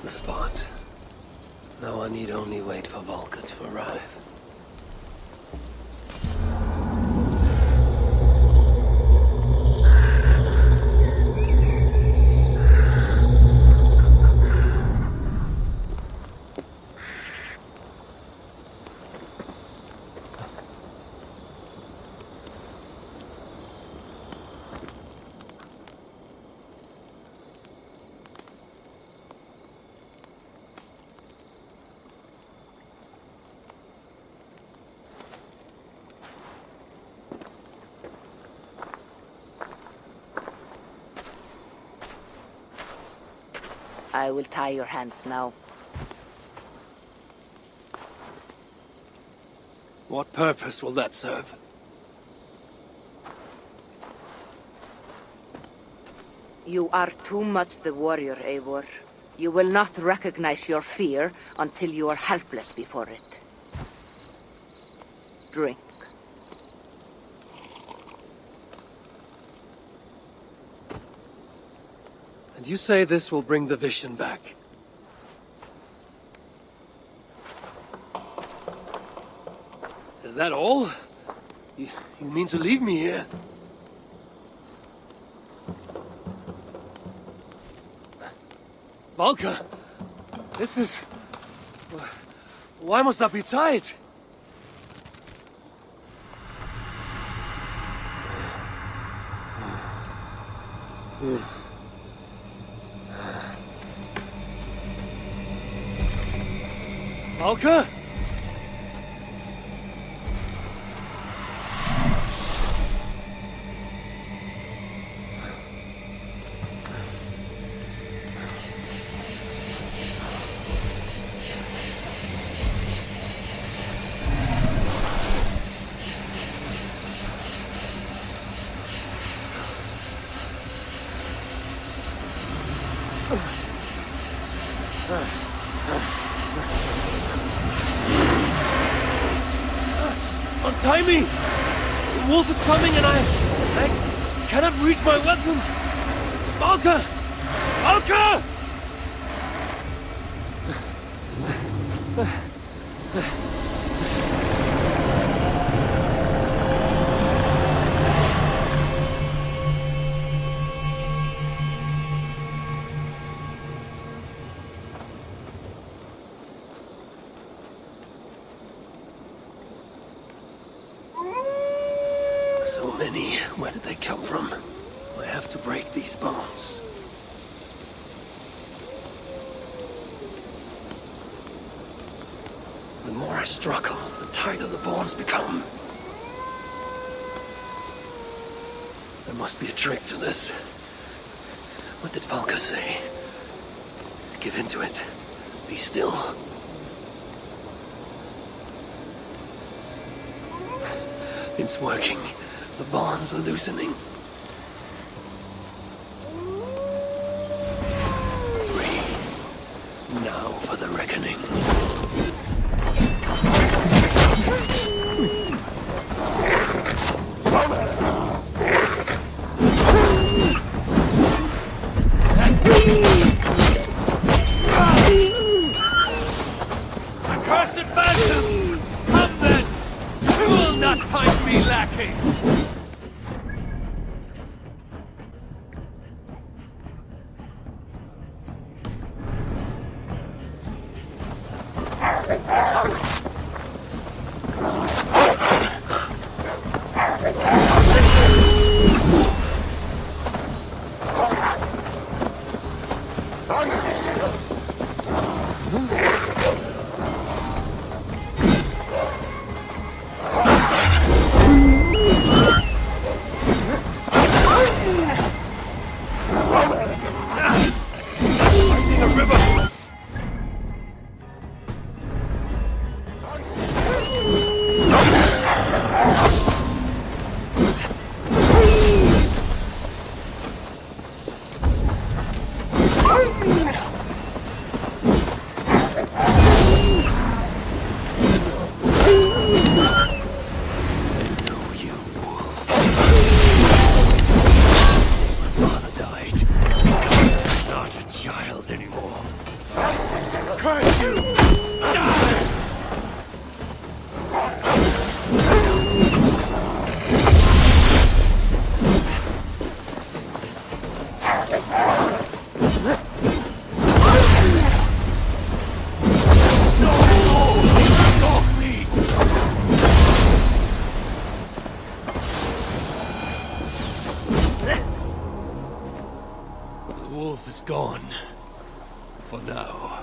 the spot. Now I need only wait for Valka to arrive. I will tie your hands now. What purpose will that serve? You are too much the warrior, Eivor. You will not recognize your fear until you are helpless before it. Drink. And you say this will bring the vision back? Is that all? You mean to leave me here? Valka! This is... Why must I be tied? Valka? Untie me! The wolf is coming and I cannot reach my weapon! Valka! Valka! So many. Where did they come from? I have to break these bonds. The more I struggle, the tighter the bonds become. There must be a trick to this. What did Valka say? Give in to it. Be still. It's working. The bonds are loosening. Free. Now for the reckoning. Accursed phantoms! Come then! You will not find me lacking! Curse you! Is gone. For now.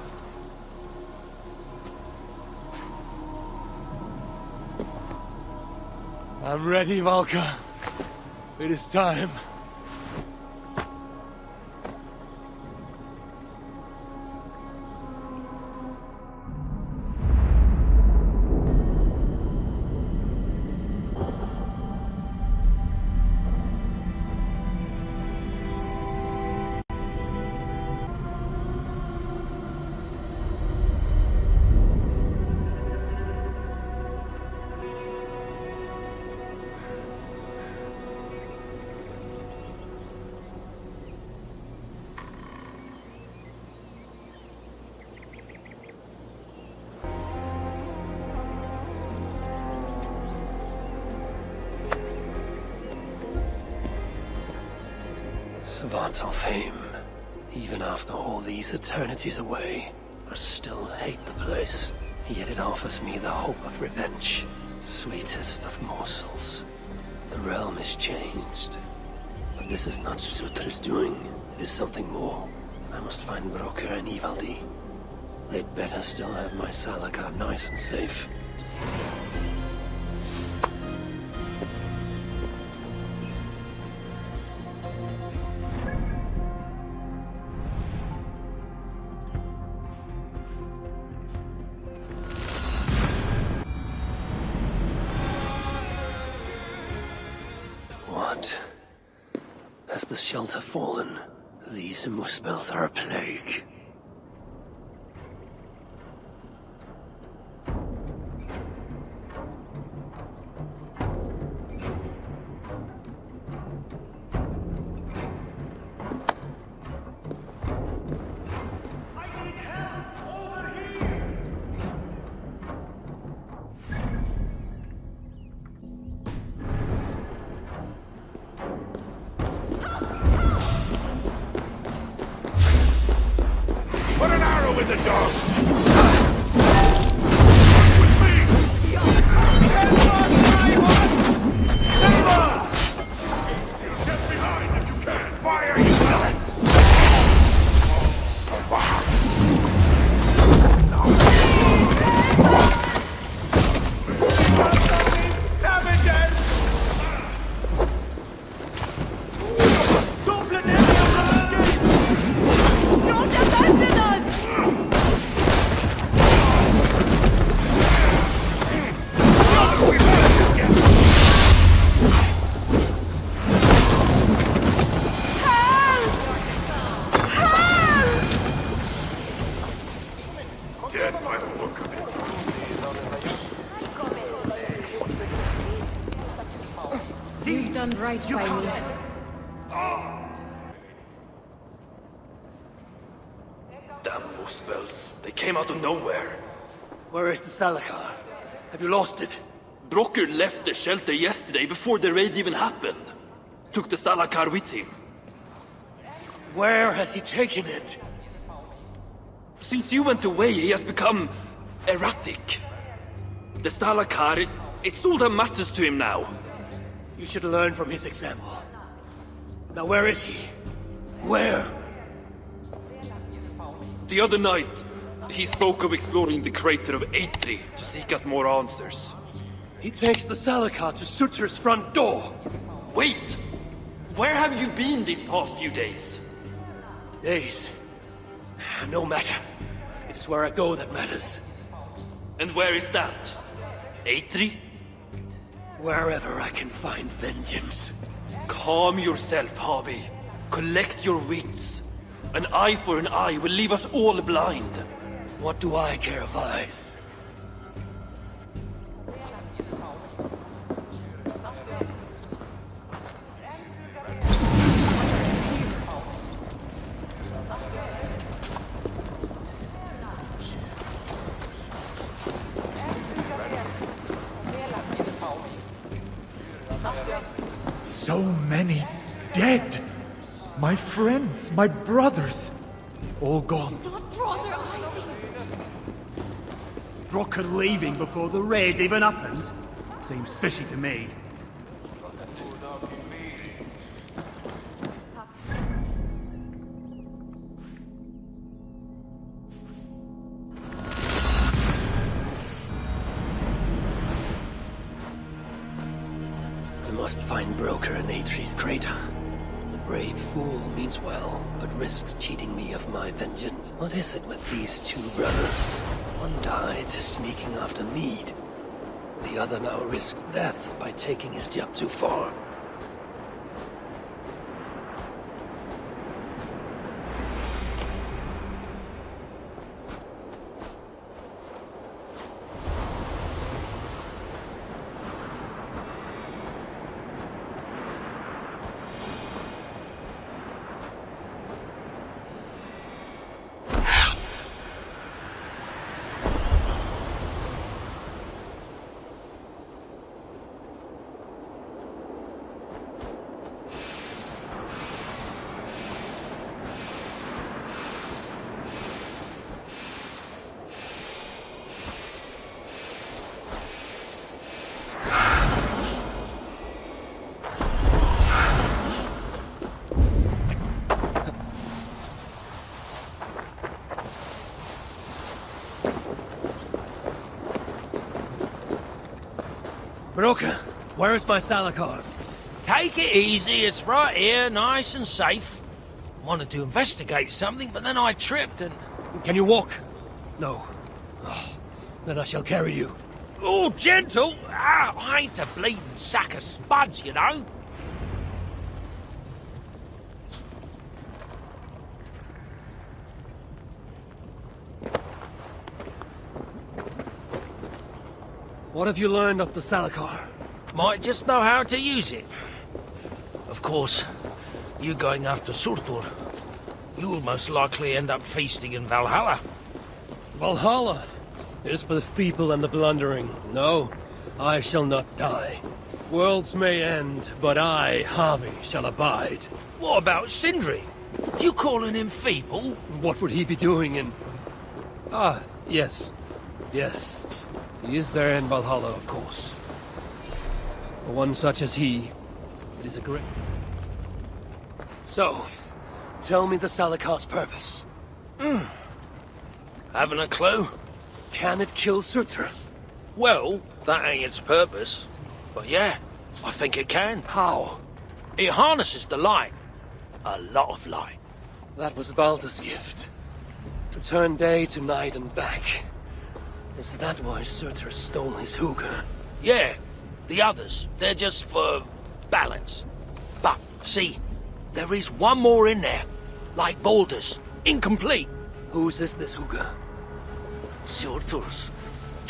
I'm ready, Valka. It is time. Savants of fame. Even after all these eternities away, I still hate the place. Yet it offers me the hope of revenge. Sweetest of morsels. The realm is changed. But this is not Sutra's doing. It is something more. I must find Broker and Ivaldi. They'd better still have my Salakar nice and safe. What? Has the shelter fallen? These Muspels are a plague. You've done right by me. Damn Muspels. They came out of nowhere. Where is the Salakar? Have you lost it? Broker left the shelter yesterday before the raid even happened. Took the Salakar with him. Where has he taken it? Since you went away, he has become erratic. The Salakar, it's all that matters to him now. You should learn from his example. Now where is he? Where? The other night, he spoke of exploring the crater of Eitri to seek out more answers. He takes the Salakar to Sutra's front door. Wait! Where have you been these past few days? Days. No matter. It is where I go that matters. And where is that? Eitri? Wherever I can find vengeance. Calm yourself, Harvey. Collect your wits. An eye for an eye will leave us all blind. What do I care of eyes? So many dead. My friends, my brothers, all gone. Brocker leaving before the raid even happened? Seems fishy to me. I must find Broker in Atri's crater. The brave fool means well, but risks cheating me of my vengeance. What is it with these two brothers? One died sneaking after mead. The other now risks death by taking his job too far. Broker, where's my Salakar? Take it easy, it's right here, nice and safe. Wanted to investigate something, but then I tripped and... Can you walk? No. Oh, then I shall carry you. Oh, gentle! Ah, I ain't a bleeding sack of spuds, you know. What have you learned of the Salakar? Might just know how to use it. Of course, you going after Surtur, you'll most likely end up feasting in Valhalla. Valhalla is for the feeble and the blundering. No, I shall not die. Worlds may end, but I, Harvey, shall abide. What about Sindri? You calling him feeble? What would he be doing in... Ah, yes. Yes. He is there in Valhalla, of course. For one such as he, it is a great... So, tell me the Salakar's purpose. Haven't a clue? Can it kill Surtur? Well, that ain't its purpose. But yeah, I think it can. How? It harnesses the light. A lot of light. That was Balder's gift. To turn day to night and back. Is that why Surtur stole his hooker? Yeah, the others, they're just for balance. But, see, there is one more in there. Like Balder's. Incomplete. Whose is this hooker? Surtur's.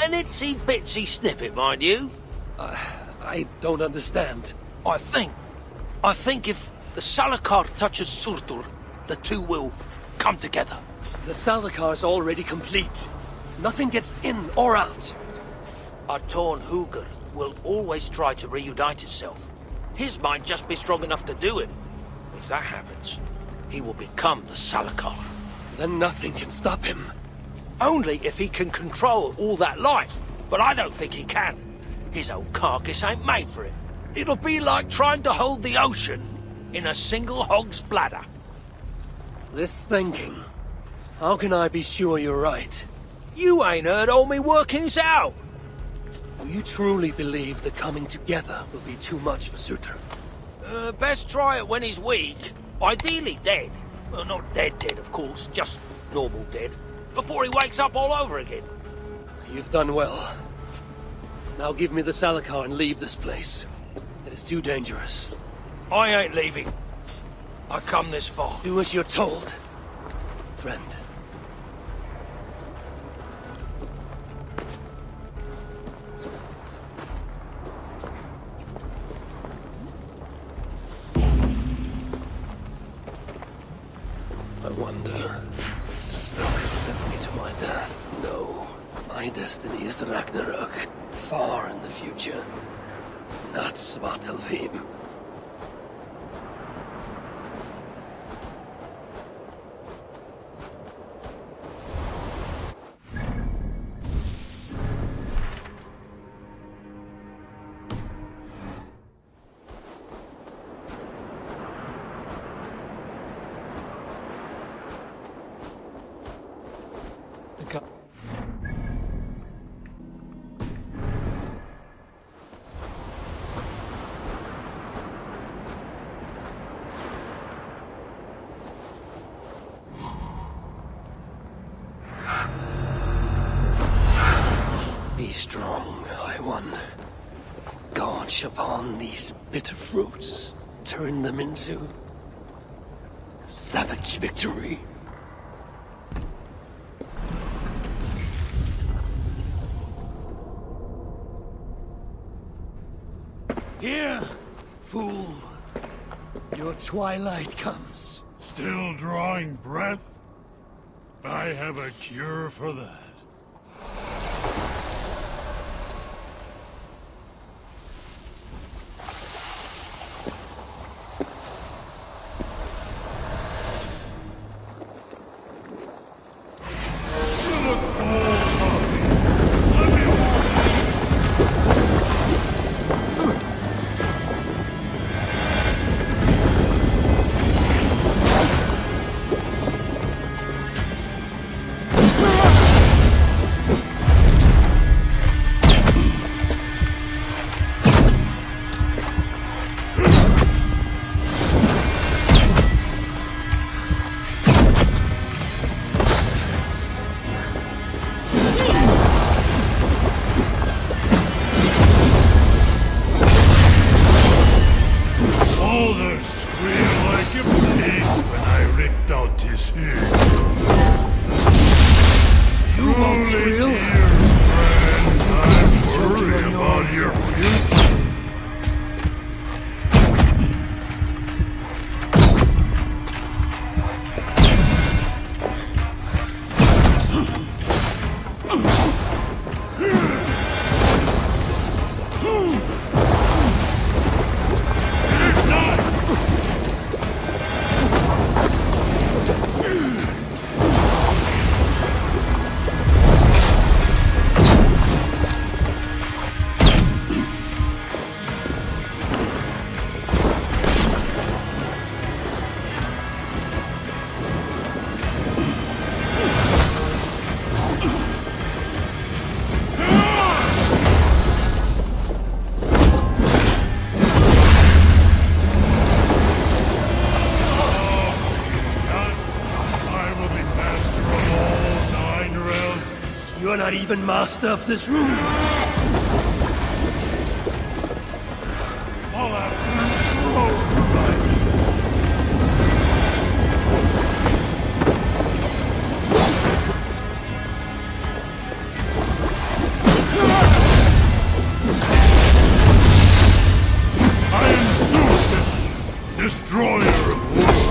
An itsy bitsy snippet, mind you. I don't understand. I think if the Salakar touches Surtur, the two will come together. The Salakar's already complete. Nothing gets in or out. A torn hooker will always try to reunite itself. His might just be strong enough to do it. If that happens, he will become the Salakar. Then nothing can stop him. Only if he can control all that light. But I don't think he can. His old carcass ain't made for it. It'll be like trying to hold the ocean in a single hog's bladder. This thinking. How can I be sure you're right? You ain't heard all me workings out. Do you truly believe the coming together will be too much for Surtur? Best try it when he's weak. Ideally dead. Well, not dead, of course. Just normal dead. Before he wakes up all over again. You've done well. Now give me the Salakar and leave this place. It is too dangerous. I ain't leaving. I come this far. Do as you're told, friend. I wonder, does Broker send me to my death? No. My destiny is the Ragnarok, far in the future. Not Svartalfheim. strong, High One. Gorge upon these bitter fruits. Turn them into savage victory. Here, fool. Your twilight comes. Still drawing breath? I have a cure for that. You're not even master of this room. I'll have I am Zeus, destroyer of worlds.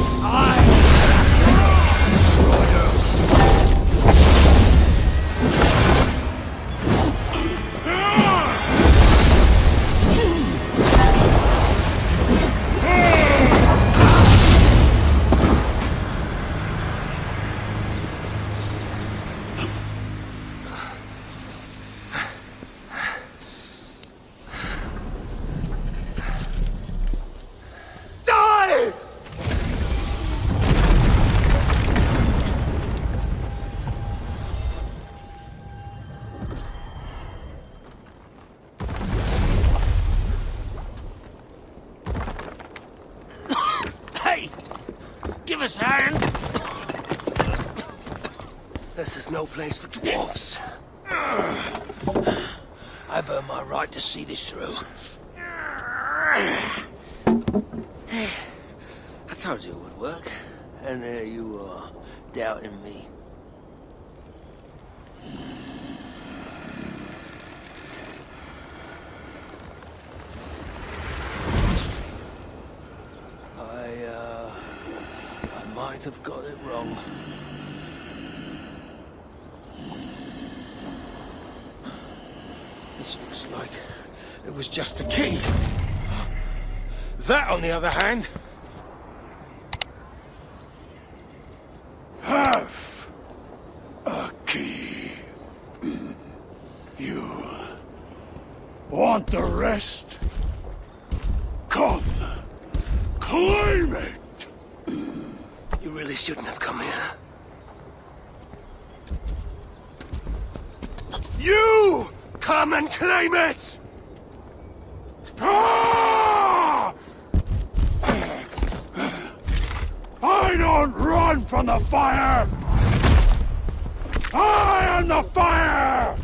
Give us a hand. This is no place for dwarves. I've earned my right to see this through. I told you it would work, and there you are, doubting me. I might have got it wrong. This looks like it was just a key. That, on the other hand... Half a key. You want the rest? Come, claim it! You really shouldn't have come here. You come and claim it! Ah! I don't run from the fire! I am the fire!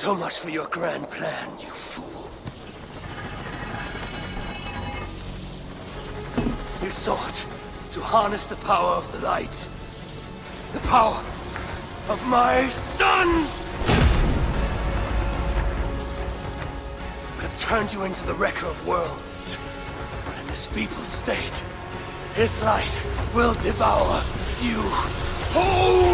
So much for your grand plan, you fool. You sought to harness the power of the light. The power of my son! Would have turned you into the wrecker of worlds. But in this feeble state, his light will devour you whole!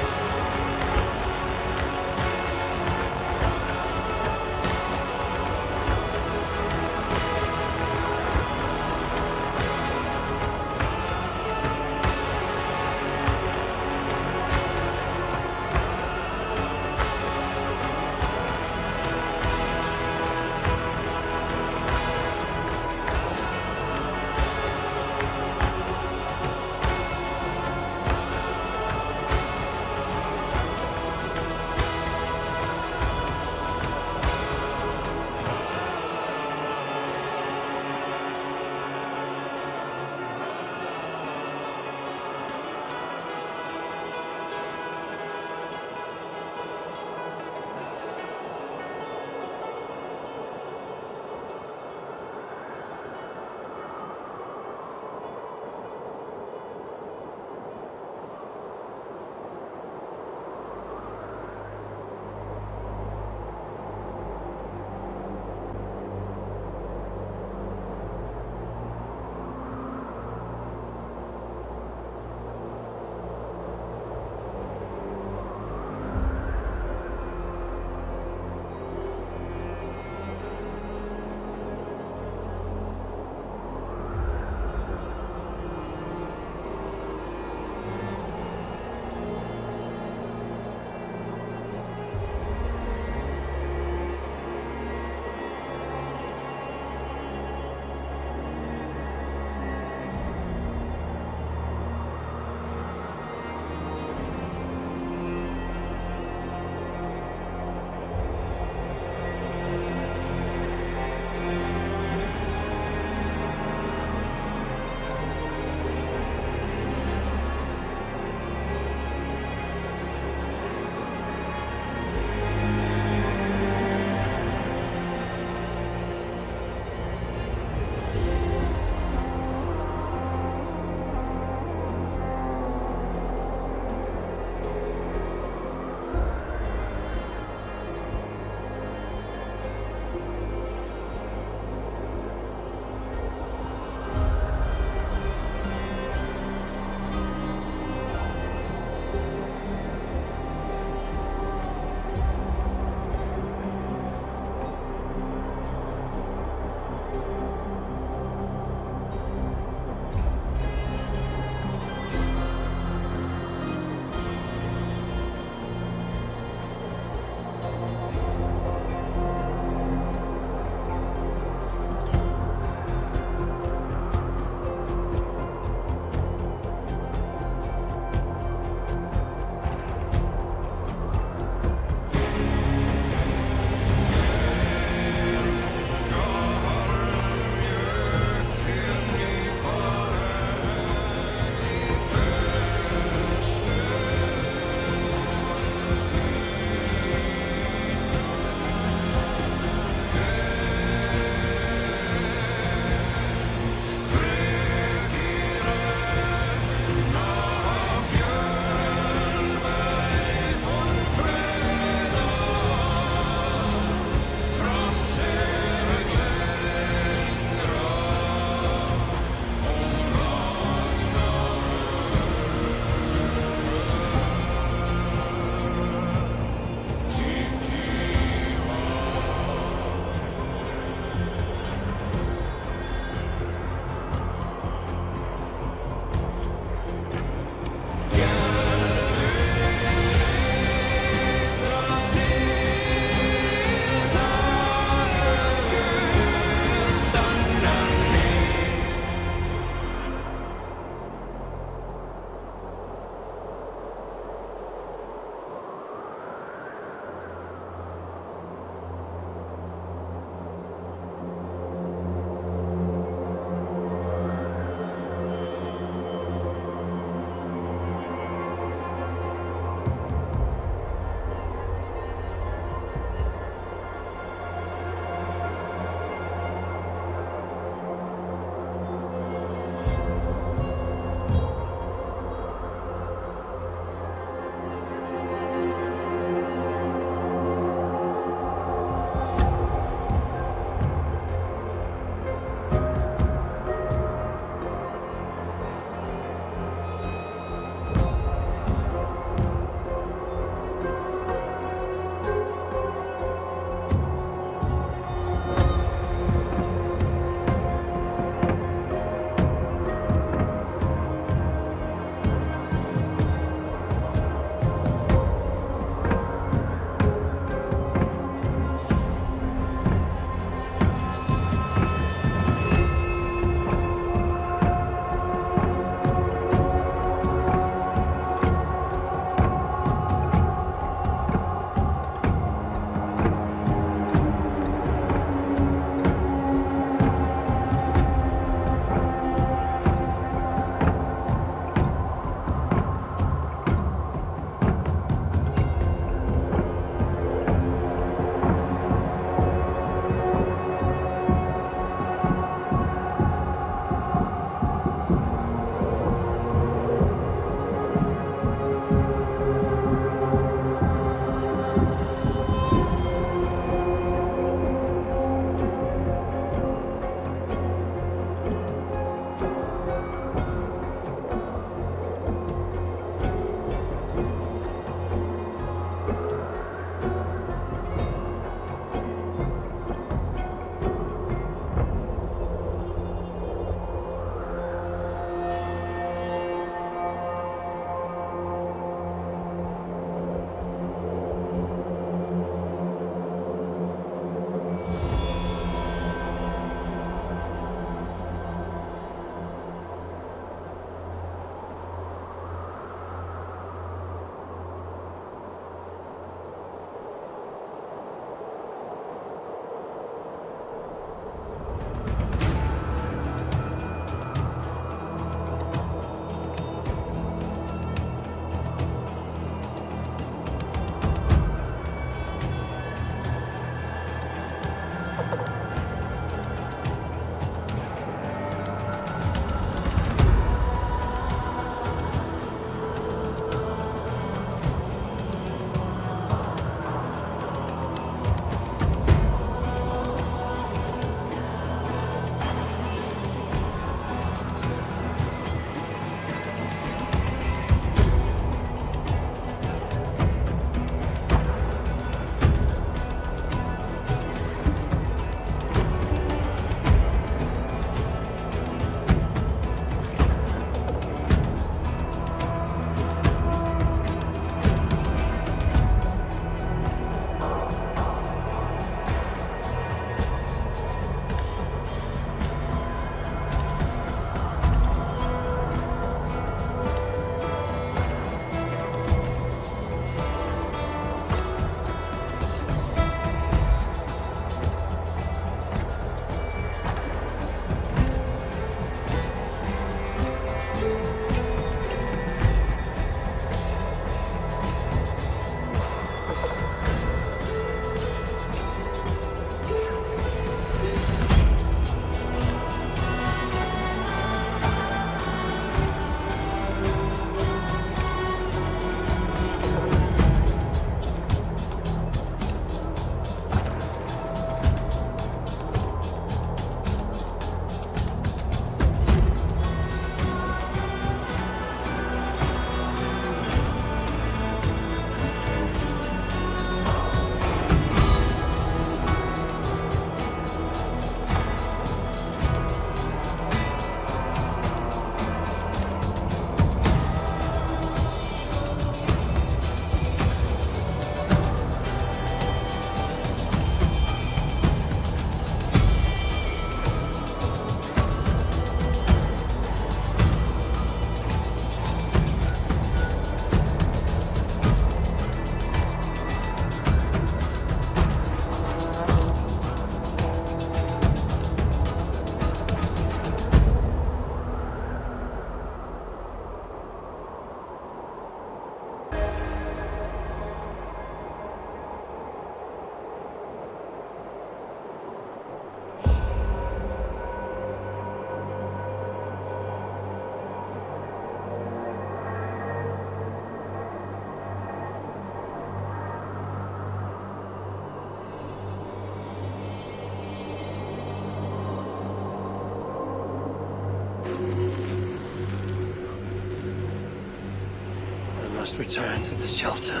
must return to the shelter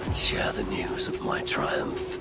and share the news of my triumph.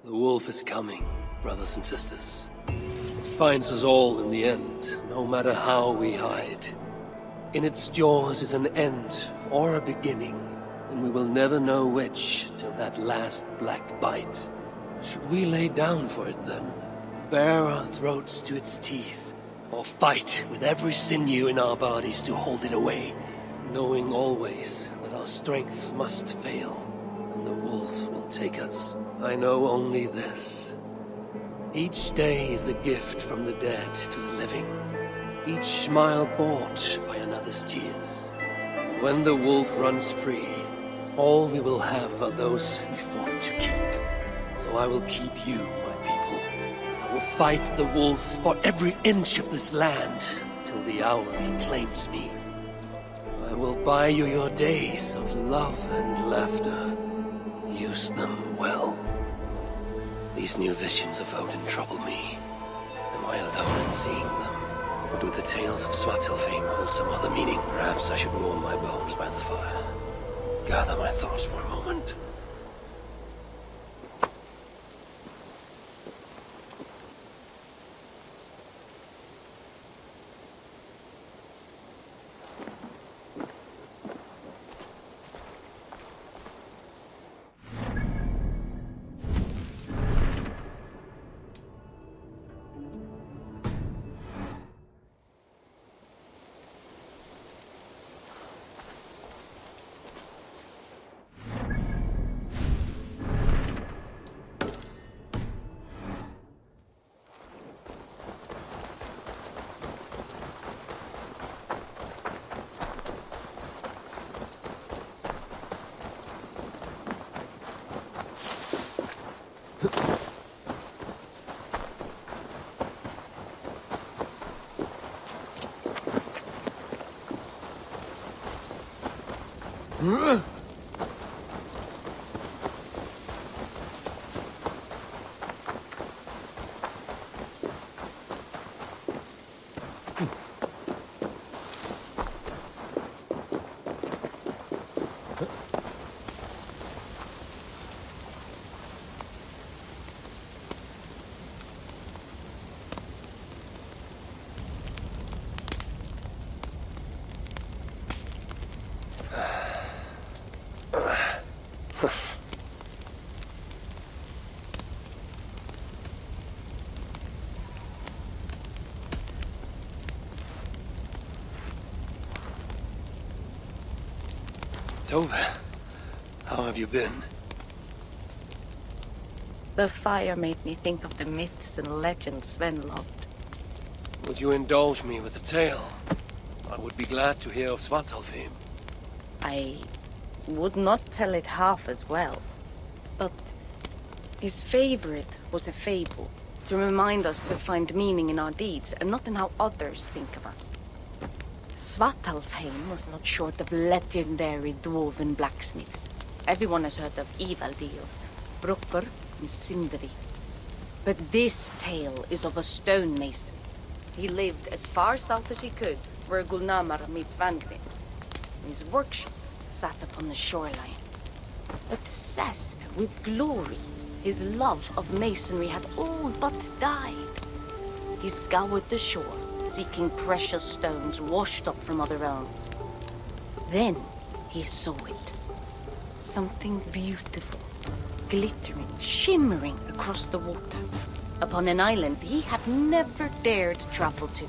The wolf is coming, brothers and sisters. It finds us all in the end, no matter how we hide. In its jaws is an end or a beginning, and we will never know which till that last black bite. Should we lay down for it then? Bare our throats to its teeth, or fight with every sinew in our bodies to hold it away, knowing always that our strength must fail, and the wolf will take us. I know only this. Each day is a gift from the dead to the living. Each smile bought by another's tears. And when the wolf runs free, all we will have are those we fought to keep. So I will keep you, my people. I will fight the wolf for every inch of this land, till the hour he claims me. I will buy you your days of love and laughter. Use them well. These new visions of Odin trouble me. Am I alone in seeing them? Or do the tales of Svartalfheim hold some other meaning? Perhaps I should warm my bones by the fire. Gather my thoughts for a moment. Tove, how have you been? The fire made me think of the myths and legends Sven loved. Would you indulge me with a tale? I would be glad to hear of Svartalfheim. I would not tell it half as well, but his favorite was a fable, to remind us to find meaning in our deeds and not in how others think of us. Svartalfheim was not short of legendary dwarven blacksmiths. Everyone has heard of Ivaldi, of Brokkr and Sindri. But this tale is of a stonemason. He lived as far south as he could, where Gulnamar meets Vangrin. His workshop sat upon the shoreline. Obsessed with glory, his love of masonry had all but died. He scoured the shore, seeking precious stones washed up from other realms. Then he saw it. Something beautiful, glittering, shimmering across the water, upon an island he had never dared travel to.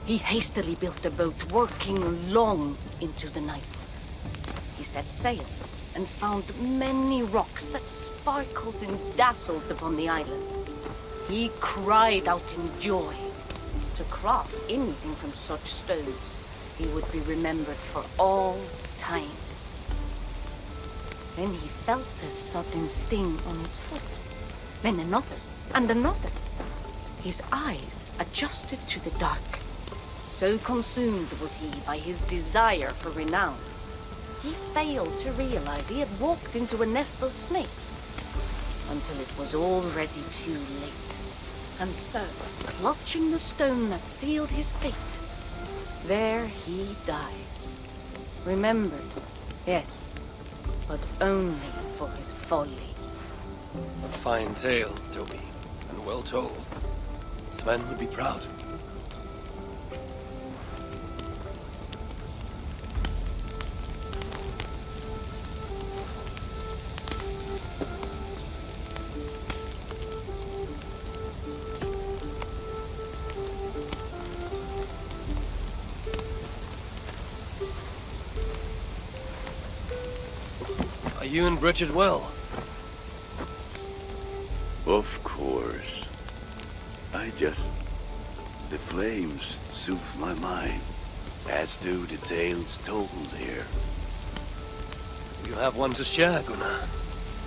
He hastily built a boat, working long into the night. He set sail and found many rocks that sparkled and dazzled upon the island. He cried out in joy. To craft anything from such stones, he would be remembered for all time. Then he felt a sudden sting on his foot. Then another, and another. His eyes adjusted to the dark. So consumed was he by his desire for renown, he failed to realize he had walked into a nest of snakes, until it was already too late. And so, clutching the stone that sealed his fate, there he died. Remembered, yes, but only for his folly. A fine tale, Toby, and well told. Sven would be proud. Are you and Bridget well? Of course. The flames soothe my mind, as do the tales told here. You have one to share, Gunnar.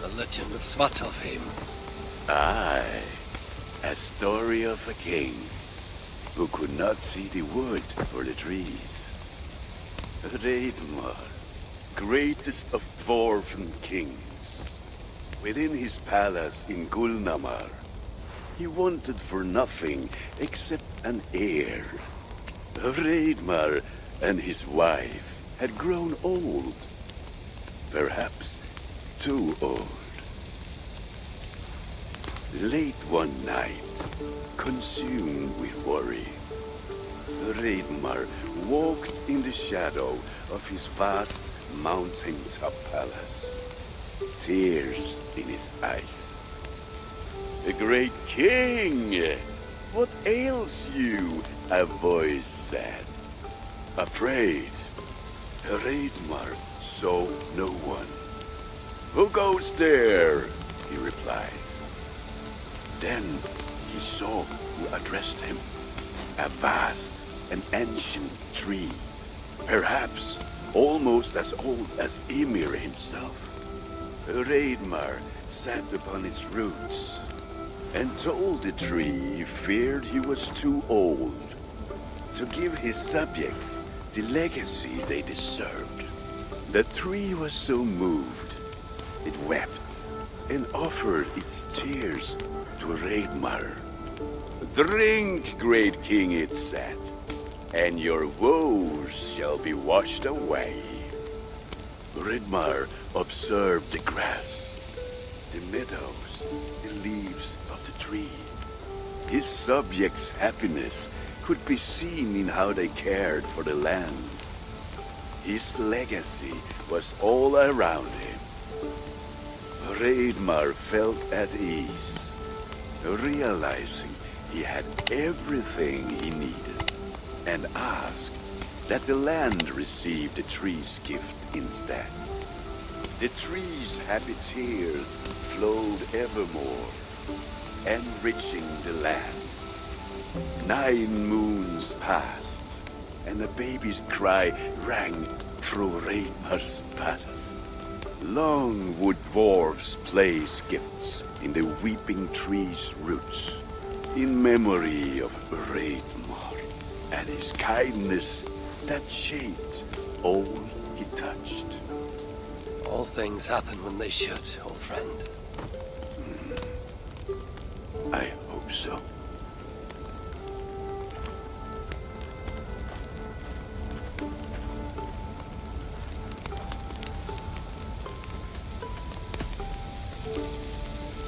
The legend of Svartalfheim. Aye, a story of a king who could not see the wood for the trees. Reidmar, greatest of dwarven kings. Within his palace in Gulnamar, he wanted for nothing except an heir. Reidmar and his wife had grown old. Perhaps too old. Late one night, consumed with worry, Reidmar walked in the shadow of his vast mountaintop palace, tears in his eyes. "A great king! What ails you?" a voice said. Afraid, Reidmar saw no one. "Who goes there?" he replied. Then he saw who addressed him. A vast and ancient tree, perhaps almost as old as Ymir himself. Reidmar sat upon its roots and told the tree he feared he was too old to give his subjects the legacy they deserved. The tree was so moved, it wept and offered its tears to Reidmar. "Drink, great king," it said, "and your woes shall be washed away." Reidmar observed the grass, the meadows, the leaves of the tree. His subjects' happiness could be seen in how they cared for the land. His legacy was all around him. Reidmar felt at ease, realizing he had everything he needed, and asked that the land received a tree's gift instead. The tree's happy tears flowed evermore, enriching the land. 9 moons passed, and a baby's cry rang through Reidmar's palace. Long would dwarves place gifts in the weeping tree's roots, in memory of Reidmar and his kindness that shaped all he touched. All things happen when they should, old friend. I hope so.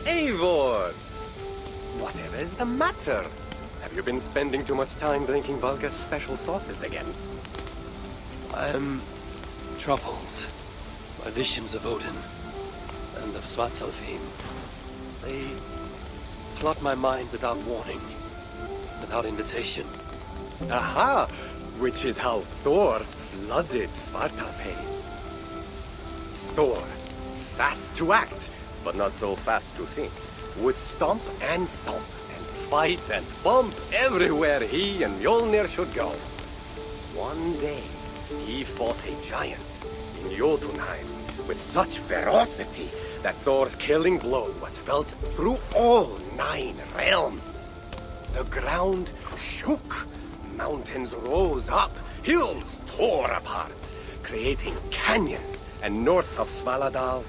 Eivor! Whatever is the matter? Have you been spending too much time drinking Valka's special sauces again? I'm troubled by visions of Odin and of Svartalfheim. They plot my mind without warning, without invitation. Aha! Which is how Thor flooded Svartalfheim. Thor, fast to act, but not so fast to think, would stomp and thump and fight and bump everywhere he and Mjolnir should go. One day, he fought a giant in Jotunheim with such ferocity that Thor's killing blow was felt through all 9 realms. The ground shook, mountains rose up, hills tore apart, creating canyons, and north of Svaladal,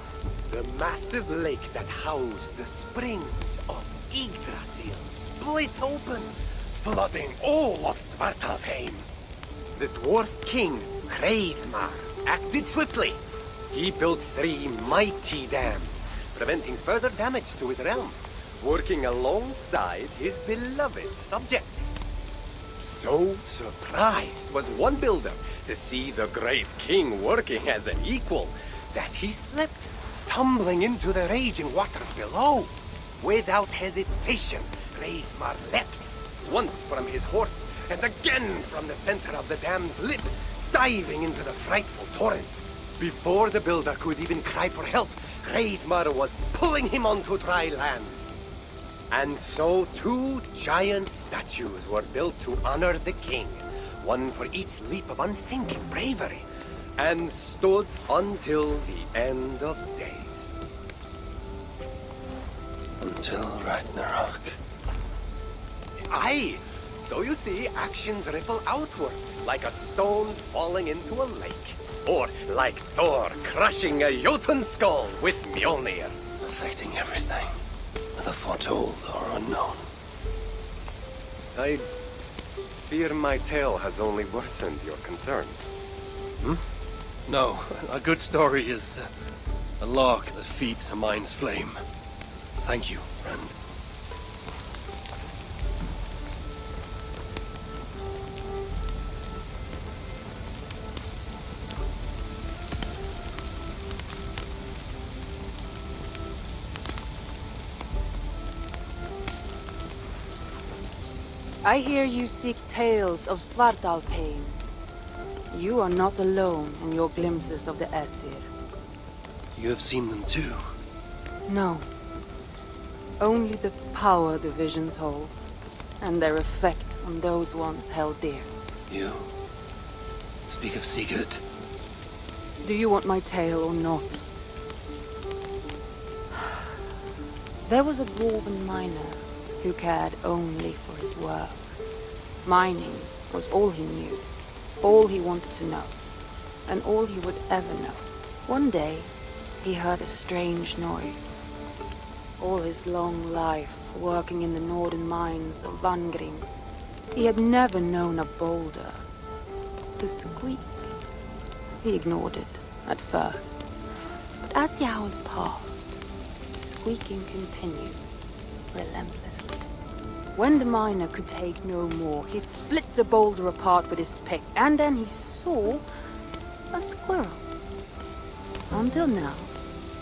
the massive lake that housed the springs of Yggdrasil split open, flooding all of Svartalfheim. The dwarf king, Hreidmar, acted swiftly. He built 3 mighty dams, preventing further damage to his realm, working alongside his beloved subjects. So surprised was one builder to see the great king working as an equal that he slipped, tumbling into the raging waters below. Without hesitation, Hreidmar leapt, once from his horse and again from the center of the dam's lip, diving into the frightful torrent. Before the builder could even cry for help, Hreidmar was pulling him onto dry land. And so 2 giant statues were built to honor the king, one for each leap of unthinking bravery, and stood until the end of days. Until Ragnarok. Aye! So you see, actions ripple outward, like a stone falling into a lake. Or like Thor crushing a Jotun skull with Mjolnir. Affecting everything, whether foretold or unknown. I fear my tale has only worsened your concerns. No, a good story is a log that feeds a mind's flame. Thank you, friend. I hear you seek tales of Svartalfheim. You are not alone in your glimpses of the Aesir. You have seen them too? No. Only the power the visions hold, and their effect on those once held dear. You speak of Sigurd. Do you want my tale or not? There was a dwarven miner who cared only for his work. Mining was all he knew, all he wanted to know, and all he would ever know. One day, he heard a strange noise. All his long life, working in the northern mines of Vangrim, he had never known a boulder. The squeak. He ignored it at first, but as the hours passed, the squeaking continued, relentlessly. When the miner could take no more, he split the boulder apart with his pick, and then he saw a squirrel. Until now,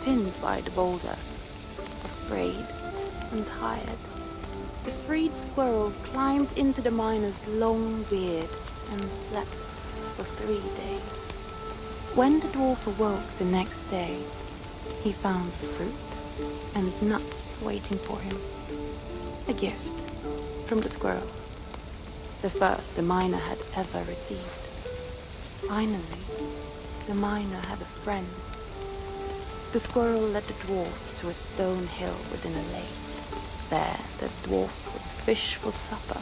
pinned by the boulder, afraid and tired, the freed squirrel climbed into the miner's long beard and slept for 3 days. When the dwarf awoke the next day, he found fruit and nuts waiting for him. A gift from the squirrel. The first the miner had ever received. Finally, the miner had a friend. The squirrel led the dwarf to a stone hill within a lake. There, the dwarf would fish for supper,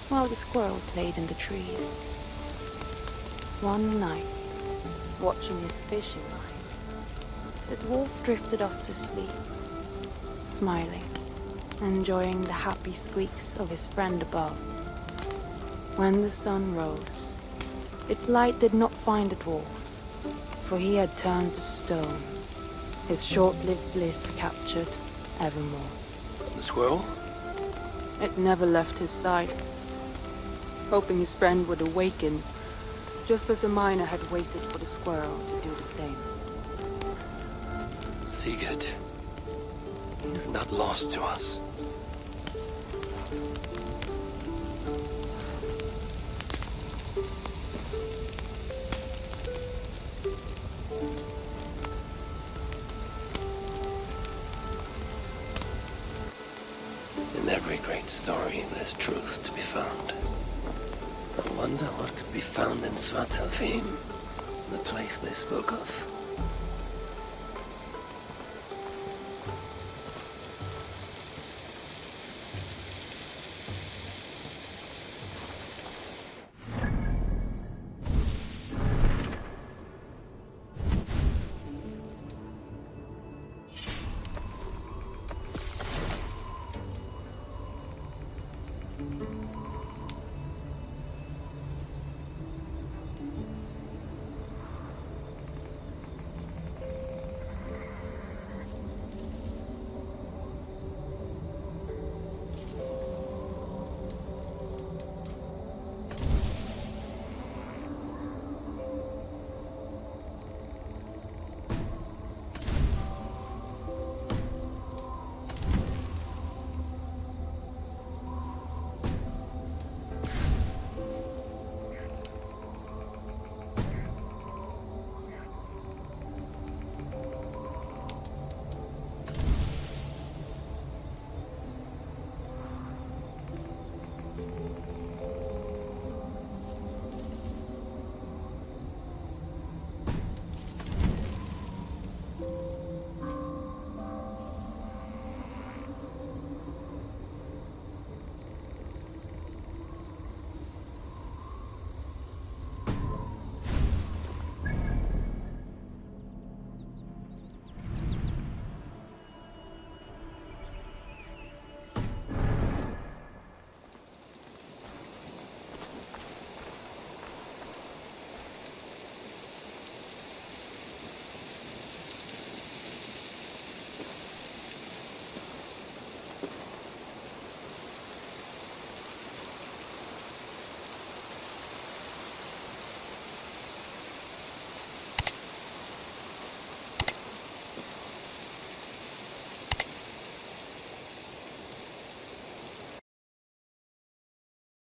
while the squirrel played in the trees. One night, watching his fishing line, the dwarf drifted off to sleep, smiling, enjoying the happy squeaks of his friend above. When the sun rose, its light did not find the dwarf, for he had turned to stone, his short-lived bliss captured evermore. The squirrel? It never left his side, hoping his friend would awaken, just as the miner had waited for the squirrel to do the same. Sigurd, he is not lost to us. In every great story, there's truth to be found. I wonder what could be found in Svartalfheim, the place they spoke of.